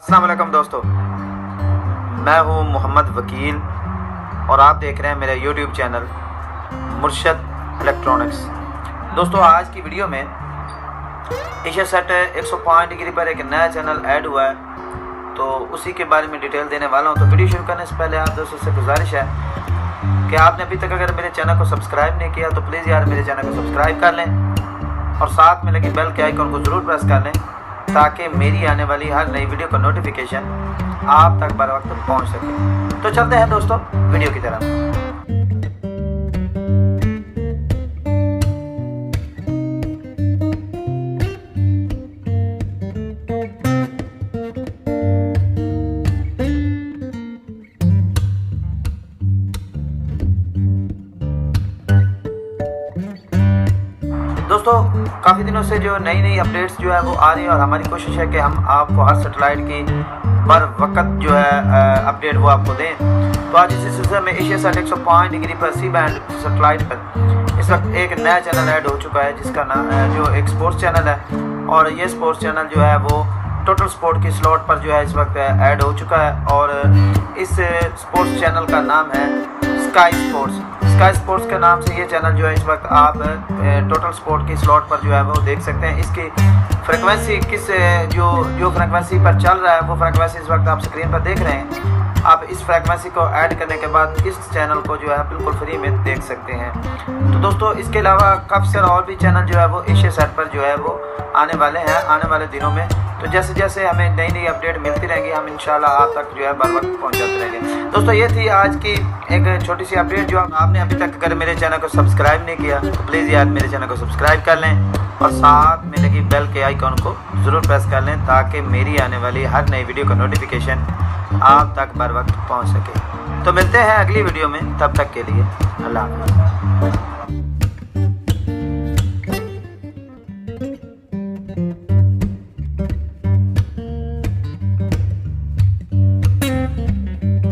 अस्सलाम वालेकुम दोस्तों, मैं हूं मोहम्मद वकील और आप देख रहे हैं मेरा YouTube चैनल मुर्शद इलेक्ट्रॉनिक्स। दोस्तों, आज की वीडियो में एशिया सेट 105 डिग्री पर एक नया चैनल ऐड हुआ है, तो उसी के बारे में डिटेल देने वाला हूं। तो वीडियो शुरू करने से पहले आप दोस्तों से गुजारिश है कि आपने अभी तक अगर मेरे चैनल को सब्सक्राइब नहीं किया तो प्लीज़ यार मेरे चैनल को सब्सक्राइब कर लें और साथ में लगी बेल के आइकन को ज़रूर प्रेस कर लें ताकि मेरी आने वाली हर नई वीडियो का नोटिफिकेशन आप तक बर वक्त पहुँच सके। तो चलते हैं दोस्तों वीडियो की तरफ। दोस्तों, काफ़ी दिनों से जो नई अपडेट्स जो है वो आ रही है और हमारी कोशिश है कि हम आपको हर सेटेलाइट की बर वक्त जो है अपडेट वो आपको दें। तो आज इसी सिलसिले में एशिया सेट 105 डिग्री पर सी बैंड सेटेलाइट पर इस वक्त एक नया चैनल ऐड हो चुका है जिसका नाम जो एक स्पोर्ट्स चैनल है, और ये स्पोर्ट्स चैनल जो है वो टोटल स्पोर्ट की स्लॉट पर जो है इस वक्त ऐड हो चुका है। और इस स्पोर्ट्स चैनल का नाम है स्काई स्पोर्ट्स के नाम से ये चैनल जो है इस वक्त आप टोटल स्पोर्ट की स्लॉट पर जो है वो देख सकते हैं। इसकी फ्रिक्वेंसी जो फ्रिक्वेंसी पर चल रहा है वो फ्रिक्वेंसी इस वक्त आप स्क्रीन पर देख रहे हैं। आप इस फ्रिक्वेंसी को ऐड करने के बाद इस चैनल को जो है बिल्कुल फ्री में देख सकते हैं। तो दोस्तों, इसके अलावा काफ़ी सारे और भी चैनल जो है वो एशिया सेट पर जो है वो आने वाले हैं आने वाले दिनों में। तो जैसे जैसे हमें नई अपडेट मिलती रहेंगी हम इंशाल्लाह आप तक जो है बर वक्त पहुँचाते रहेंगे। दोस्तों, ये थी आज की एक छोटी सी अपडेट। जो आपने अभी तक अगर मेरे चैनल को सब्सक्राइब नहीं किया तो प्लीज़ यार मेरे चैनल को सब्सक्राइब कर लें और साथ में लगी बेल के आइकन को ज़रूर प्रेस कर लें ताकि मेरी आने वाली हर नई वीडियो का नोटिफिकेशन आप तक बर वक्त पहुँच सके। तो मिलते हैं अगली वीडियो में, तब तक के लिए अल्लाह हाफ़िज़।